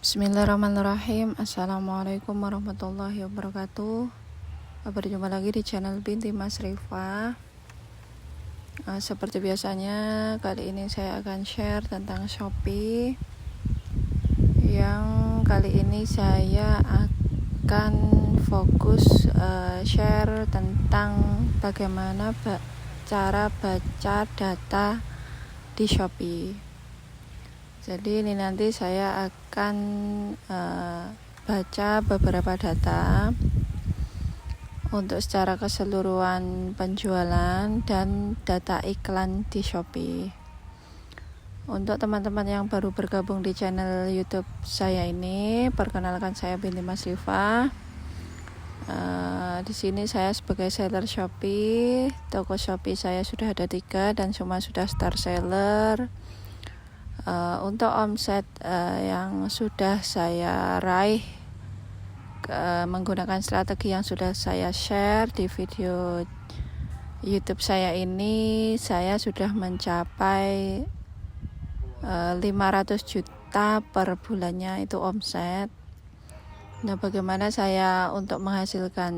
Bismillahirrahmanirrahim. Assalamualaikum warahmatullahi wabarakatuh. Berjumpa lagi di channel Binti Mas Rifa. Seperti biasanya, kali ini saya akan share tentang Shopee. Yang kali ini saya akan fokus share tentang bagaimana cara baca data di Shopee. Jadi ini nanti saya akan baca beberapa data untuk secara keseluruhan penjualan dan data iklan di Shopee. Untuk teman-teman yang baru bergabung di channel YouTube saya ini, perkenalkan saya Binti Mas Rifa. Di sini saya sebagai seller Shopee. Toko Shopee saya sudah ada 3 dan semua sudah star seller. Untuk omset yang sudah saya raih menggunakan strategi yang sudah saya share di video YouTube saya ini, saya sudah mencapai 500 juta per bulannya itu omset. Nah, bagaimana saya untuk menghasilkan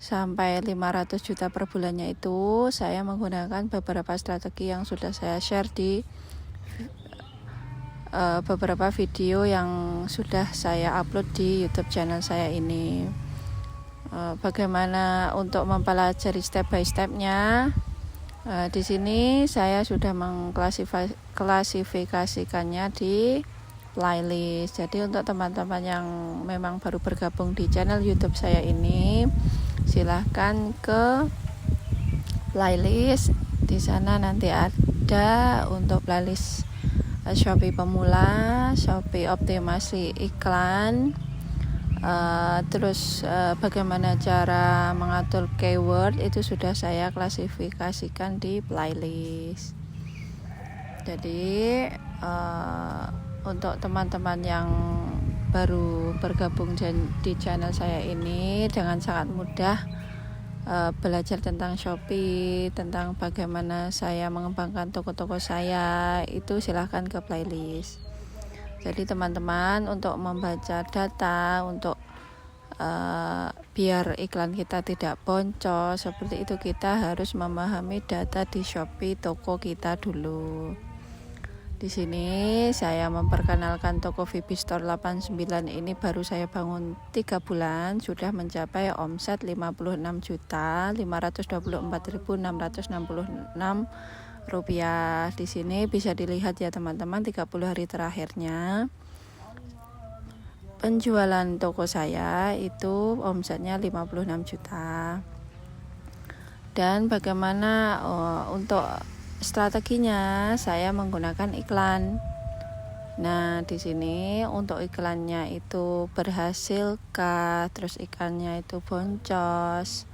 sampai 500 juta per bulannya itu, saya menggunakan beberapa strategi yang sudah saya share di beberapa video yang sudah saya upload di YouTube channel saya ini. Bagaimana untuk mempelajari step by stepnya? Di sini saya sudah mengklasifikasikannya di playlist. Jadi untuk teman-teman yang memang baru bergabung di channel YouTube saya ini, silahkan ke playlist. Di sana nanti ada untuk playlist Shopee pemula, Shopee optimasi iklan, terus bagaimana cara mengatur keyword itu sudah saya klasifikasikan di playlist. Jadi untuk teman-teman yang baru bergabung di channel saya ini, dengan sangat mudah belajar tentang Shopee, tentang bagaimana saya mengembangkan toko-toko saya, itu silahkan ke playlist. Jadi teman-teman, untuk membaca data, untuk biar iklan kita tidak boncos, seperti itu kita harus memahami data di Shopee toko kita dulu. Di sini saya memperkenalkan toko VP Store 89 ini baru saya bangun 3 bulan, sudah mencapai omset 56.524.666 rupiah. Di sini bisa dilihat ya teman-teman, 30 hari terakhirnya penjualan toko saya itu omsetnya 56 juta. Dan bagaimana untuk strateginya, saya menggunakan iklan. Nah, di sini untuk iklannya itu berhasilkah, terus iklannya itu boncos,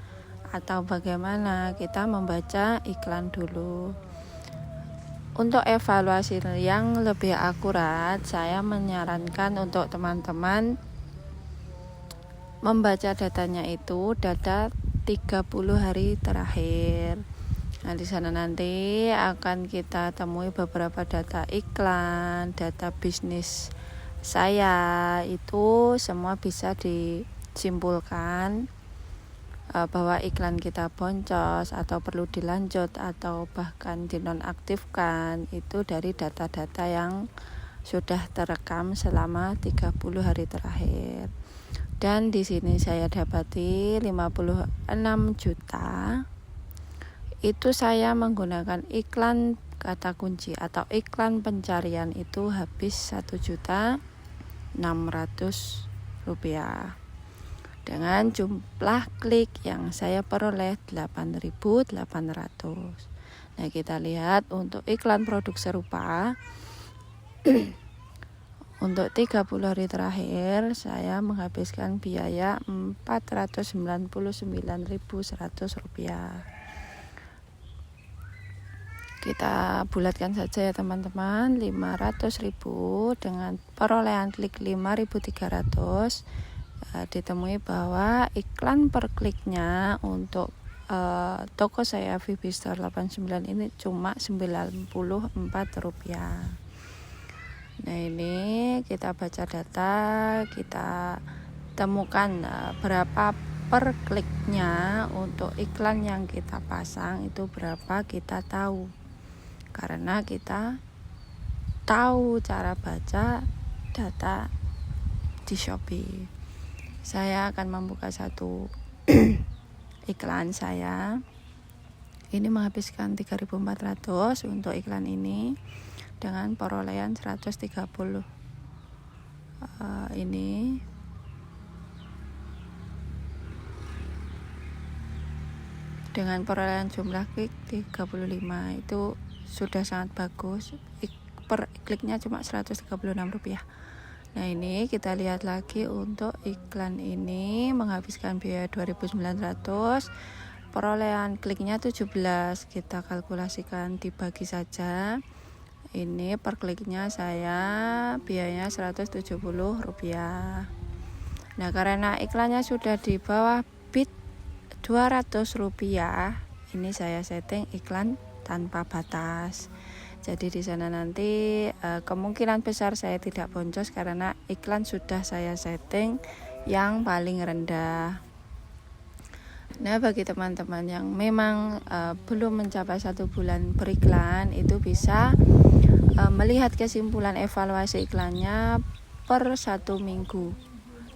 atau bagaimana, kita membaca iklan dulu. Untuk evaluasi yang lebih akurat, saya menyarankan untuk teman-teman membaca datanya itu data 30 hari terakhir. Nah, di sana nanti akan kita temui beberapa data iklan, data bisnis saya, itu semua bisa disimpulkan bahwa iklan kita boncos atau perlu dilanjut atau bahkan dinonaktifkan itu dari data-data yang sudah terekam selama 30 hari terakhir. Dan di sini saya dapati 56 juta. Itu saya menggunakan iklan kata kunci atau iklan pencarian itu habis 1.600.000 rupiah dengan jumlah klik yang saya peroleh 8.800. Nah, kita lihat untuk iklan produk serupa untuk 30 hari terakhir saya menghabiskan biaya 499.100 rupiah. Kita bulatkan saja ya teman-teman, 500.000 dengan perolehan klik 5.300, ditemui bahwa iklan per kliknya untuk toko saya VP Store 89 ini cuma 94 rupiah. Nah, ini kita baca data, kita temukan berapa per kliknya untuk iklan yang kita pasang itu berapa, kita tahu. Karena kita tahu cara baca data di Shopee. Saya akan membuka satu iklan saya. Ini menghabiskan 3.400 untuk iklan ini dengan perolehan 130. Ini dengan perolehan jumlah klik 35 itu sudah sangat bagus. Per kliknya cuma Rp136. Nah, ini kita lihat lagi untuk iklan ini menghabiskan biaya 2.900, perolehan kliknya 17. Kita kalkulasikan dibagi saja. Ini per kliknya saya biayanya Rp170. Nah, karena iklannya sudah di bawah bid Rp200, ini saya setting iklan tanpa batas. Jadi di sana nanti kemungkinan besar saya tidak boncos karena iklan sudah saya setting yang paling rendah. Nah, bagi teman-teman yang memang belum mencapai 1 bulan beriklan, itu bisa melihat kesimpulan evaluasi iklannya per 1 minggu.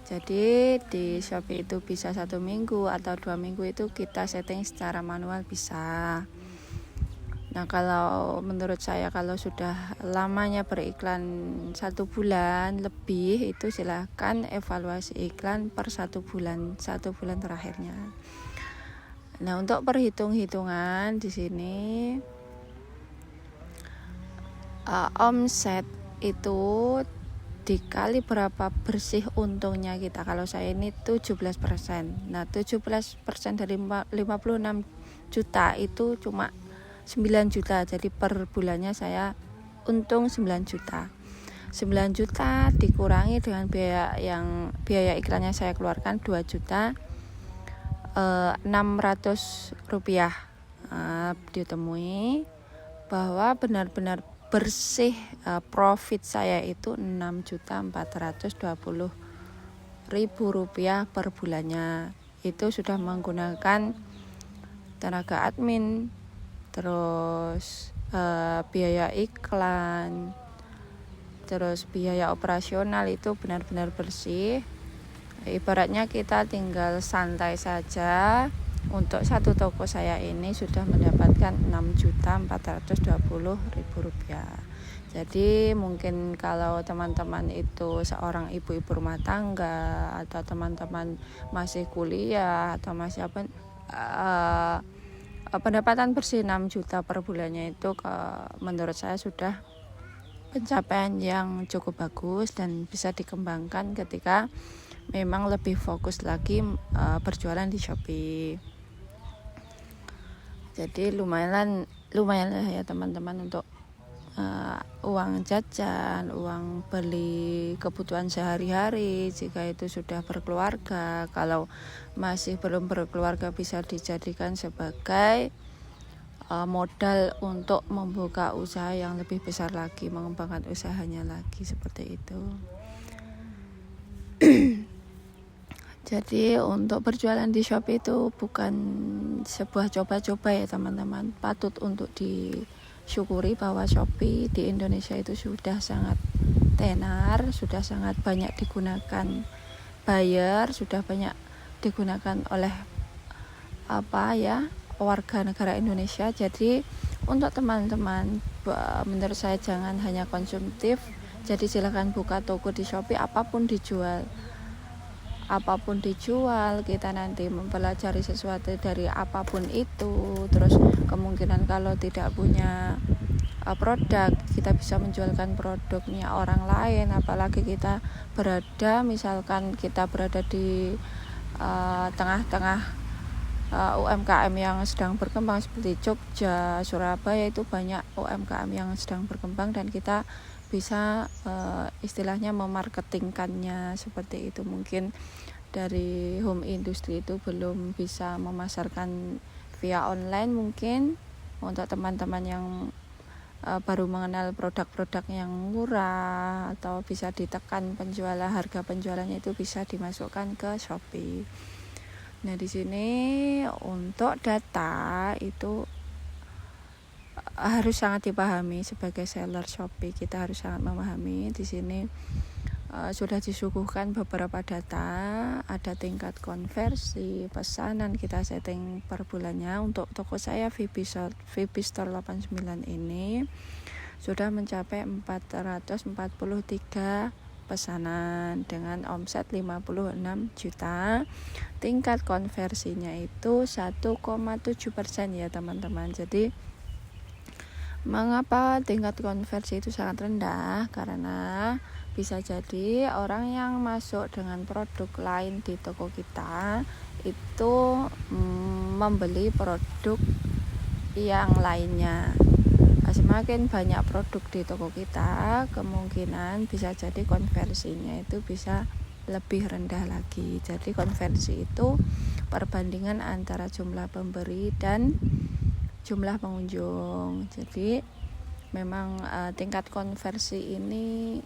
Jadi di Shopee itu bisa 1 minggu atau 2 minggu, itu kita setting secara manual bisa. Nah, kalau menurut saya kalau sudah lamanya beriklan 1 bulan lebih, itu silahkan evaluasi iklan per 1 bulan terakhirnya. Nah, untuk perhitung-hitungan di sini omset itu dikali berapa bersih untungnya kita. Kalau saya ini 17%. Nah, 17% dari 56 juta itu cuma 9 juta. Jadi per bulannya saya untung 9 juta. 9 juta dikurangi dengan biaya iklannya saya keluarkan 2.600.000. Ditemui bahwa benar-benar bersih profit saya itu Rp6.420.000 per bulannya. Itu sudah menggunakan tenaga admin, terus biaya iklan, terus biaya operasional, itu benar-benar bersih. Ibaratnya kita tinggal santai saja. Untuk satu toko saya ini sudah mendapatkan Rp6.420.000. Jadi mungkin kalau teman-teman itu seorang ibu-ibu rumah tangga atau teman-teman masih kuliah atau masih pendapatan bersih 6 juta per bulannya, itu menurut saya sudah pencapaian yang cukup bagus dan bisa dikembangkan ketika memang lebih fokus lagi berjualan di Shopee. Jadi lumayan lah ya teman-teman untuk uang jajan, uang beli kebutuhan sehari-hari jika itu sudah berkeluarga. Kalau masih belum berkeluarga bisa dijadikan sebagai modal untuk membuka usaha yang lebih besar lagi, mengembangkan usahanya lagi, seperti itu. Jadi untuk berjualan di Shopee itu bukan sebuah coba-coba ya teman-teman. Patut untuk disyukuri bahwa Shopee di Indonesia itu sudah sangat tenar, sudah sangat banyak digunakan buyer, sudah banyak digunakan oleh warga negara Indonesia. Jadi untuk teman-teman, menurut saya jangan hanya konsumtif. Jadi silakan buka toko di Shopee, apapun dijual, kita nanti mempelajari sesuatu dari apapun itu. Terus kemungkinan kalau tidak punya produk, kita bisa menjualkan produknya orang lain. Apalagi kita misalkan kita berada di tengah-tengah UMKM yang sedang berkembang seperti Jogja, Surabaya, itu banyak UMKM yang sedang berkembang dan kita bisa istilahnya memarketingkannya seperti itu. Mungkin dari home industry itu belum bisa memasarkan via online. Mungkin untuk teman-teman yang baru mengenal produk-produk yang murah atau bisa ditekan harga penjualannya itu bisa dimasukkan ke Shopee. Nah, di sini untuk data itu harus sangat dipahami sebagai seller Shopee. Kita harus sangat memahami. Di sini sudah disuguhkan beberapa data, ada tingkat konversi, pesanan kita setting per bulannya. Untuk toko saya VP Store 89 ini sudah mencapai 443 pesanan dengan omset 56 juta. Tingkat konversinya itu 1,7% ya teman-teman. Jadi mengapa tingkat konversi itu sangat rendah? Karena bisa jadi orang yang masuk dengan produk lain di toko kita itu membeli produk yang lainnya. Semakin banyak produk di toko kita, kemungkinan bisa jadi konversinya itu bisa lebih rendah lagi. Jadi konversi itu perbandingan antara jumlah pemberi dan jumlah pengunjung. Jadi memang tingkat konversi ini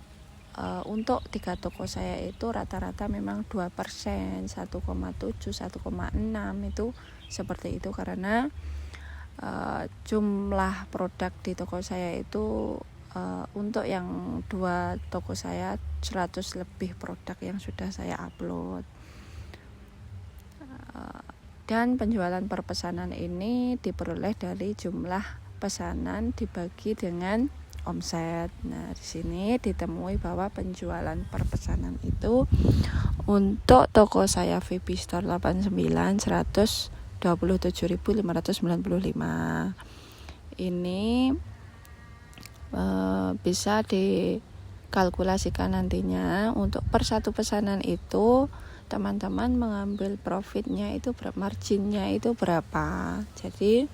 untuk 3 toko saya itu rata-rata memang 2%, 1,7, 1,6 itu seperti itu, karena jumlah produk di toko saya itu untuk yang 2 toko saya 100 lebih produk yang sudah saya upload. Dan penjualan per pesanan ini diperoleh dari jumlah pesanan dibagi dengan omset. Nah, di sini ditemui bahwa penjualan per pesanan itu untuk toko saya VP Store 89 127.595. Ini bisa dikalkulasikan nantinya. Untuk per satu pesanan itu teman-teman mengambil profitnya itu marginnya itu berapa. Jadi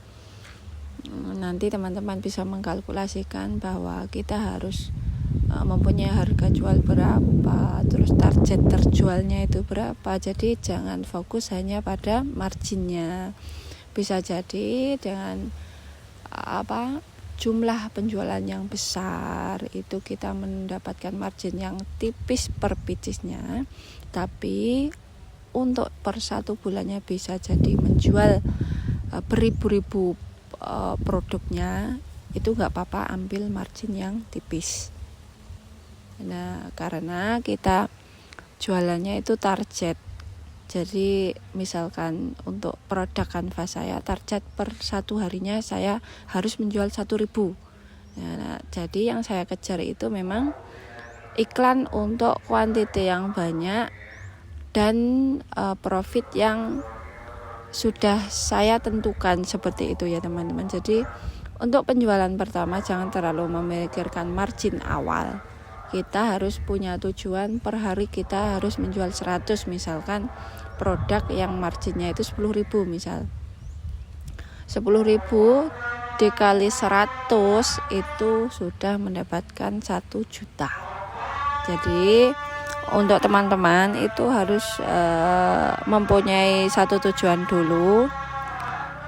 nanti teman-teman bisa mengkalkulasikan bahwa kita harus mempunyai harga jual berapa, terus target terjualnya itu berapa. Jadi jangan fokus hanya pada marginnya. Bisa jadi dengan jumlah penjualan yang besar itu kita mendapatkan margin yang tipis per picisnya, tapi untuk per satu bulannya bisa jadi menjual beribu-ribu produknya, itu nggak apa-apa ambil margin yang tipis. Nah, karena kita jualannya itu target. Jadi misalkan untuk produk kanvas saya target per satu harinya saya harus menjual 1.000. Nah, jadi yang saya kejar itu memang iklan untuk kuantiti yang banyak dan profit yang sudah saya tentukan seperti itu ya teman-teman. Jadi untuk penjualan pertama jangan terlalu memikirkan margin awal. Kita harus punya tujuan per hari kita harus menjual 100, misalkan produk yang marginnya itu 10.000 misal. 10.000 dikali 100 itu sudah mendapatkan 1 juta. Jadi untuk teman-teman itu harus mempunyai satu tujuan dulu.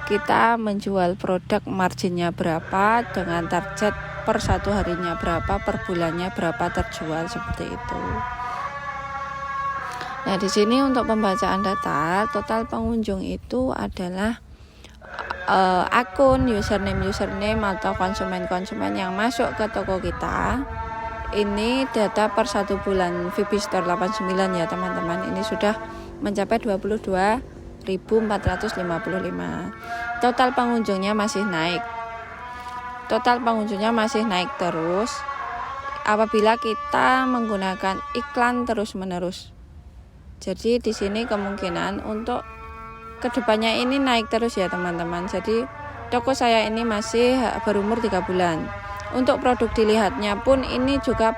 Kita menjual produk marginnya berapa dengan target per satu harinya berapa, per bulannya berapa terjual, seperti itu. Nah, di sini untuk pembacaan data, total pengunjung itu adalah akun username atau konsumen yang masuk ke toko kita. Ini data per 1 bulan VP Store 89 ya teman-teman. Ini sudah mencapai 22.455. Total pengunjungnya masih naik. Terus apabila kita menggunakan iklan terus-menerus. Jadi di sini kemungkinan untuk kedepannya ini naik terus ya teman-teman. Jadi toko saya ini masih berumur 3 bulan. Untuk produk dilihatnya pun ini juga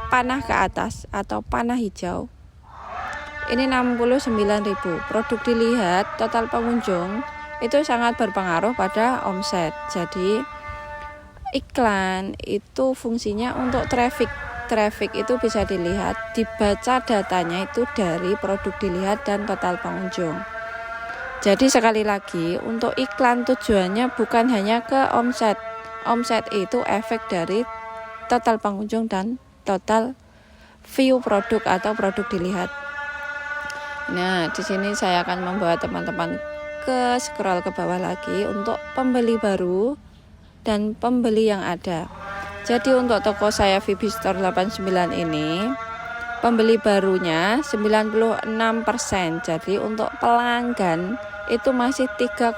panah ke atas atau panah hijau. Ini 69.000. Produk dilihat, total pengunjung itu sangat berpengaruh pada omset. Jadi iklan itu fungsinya untuk traffic. Traffic itu bisa dilihat, dibaca datanya itu dari produk dilihat dan total pengunjung. Jadi sekali lagi, untuk iklan tujuannya bukan hanya ke omset, omset itu efek dari total pengunjung dan total view produk atau produk dilihat. Nah, di sini saya akan membawa teman-teman ke scroll ke bawah lagi untuk pembeli baru dan pembeli yang ada. Jadi untuk toko saya VB Store 89 ini pembeli barunya 96%. Jadi untuk pelanggan itu masih 3,5%.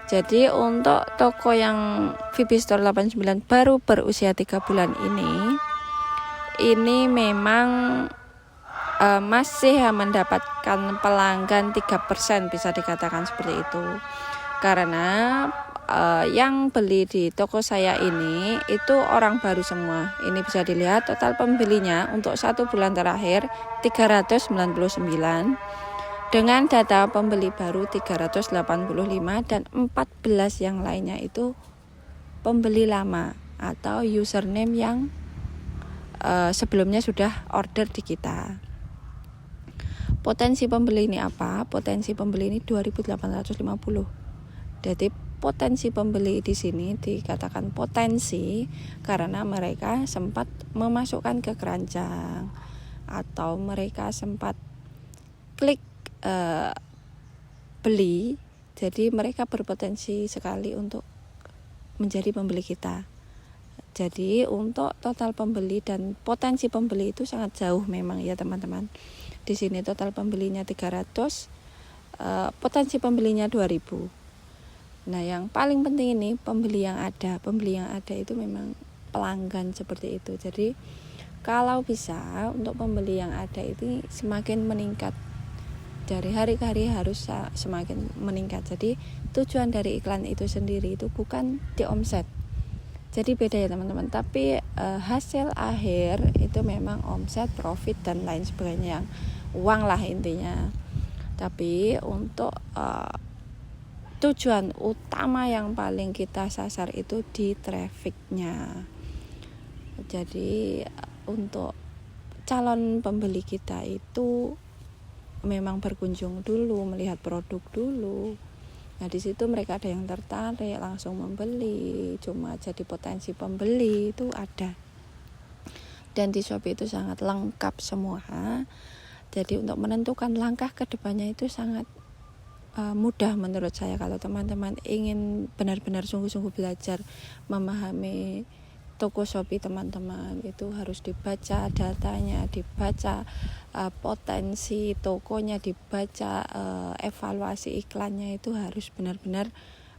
Jadi untuk toko yang VB Store 89 baru berusia 3 bulan ini memang masih mendapatkan pelanggan 3%, bisa dikatakan seperti itu. Karena yang beli di toko saya ini itu orang baru semua. Ini bisa dilihat total pembelinya untuk 1 bulan terakhir 399, dengan data pembeli baru 385 dan 14 yang lainnya itu pembeli lama atau username yang sebelumnya sudah order di kita. Potensi pembeli ini apa? Potensi pembeli ini 2.850. Jadi potensi pembeli di sini dikatakan potensi karena mereka sempat memasukkan ke keranjang atau mereka sempat klik beli. Jadi mereka berpotensi sekali untuk menjadi pembeli kita. Jadi untuk total pembeli dan potensi pembeli itu sangat jauh memang ya teman-teman. Di sini total pembelinya 300, potensi pembelinya 2000. Nah, yang paling penting ini pembeli yang ada. Pembeli yang ada itu memang pelanggan seperti itu. Jadi kalau bisa untuk pembeli yang ada itu semakin meningkat. Dari hari ke hari harus semakin meningkat. Jadi tujuan dari iklan itu sendiri itu bukan di omset. Jadi beda ya teman-teman. Tapi hasil akhir itu memang omset, profit dan lain sebagainya, yang uang lah intinya. Tapi untuk tujuan utama yang paling kita sasar itu di trafficnya. Jadi untuk calon pembeli kita itu memang berkunjung dulu, melihat produk dulu. Nah di situ mereka ada yang tertarik langsung membeli, cuma jadi potensi pembeli itu ada. Dan di Shopee itu sangat lengkap semua. Jadi untuk menentukan langkah kedepannya itu sangat mudah menurut saya. Kalau teman-teman ingin benar-benar sungguh-sungguh belajar memahami toko Shopee teman-teman, itu harus dibaca datanya, dibaca potensi tokonya, dibaca evaluasi iklannya, itu harus benar-benar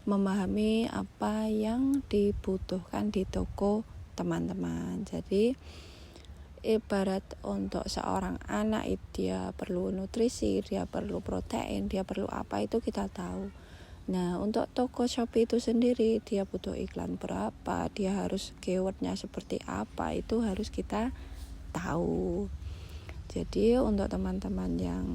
memahami apa yang dibutuhkan di toko teman-teman. Jadi ibarat untuk seorang anak dia perlu nutrisi, dia perlu protein, dia perlu apa itu kita tahu. Nah untuk toko Shopee itu sendiri dia butuh iklan berapa, dia harus keywordnya seperti apa, itu harus kita tahu. Jadi untuk teman-teman yang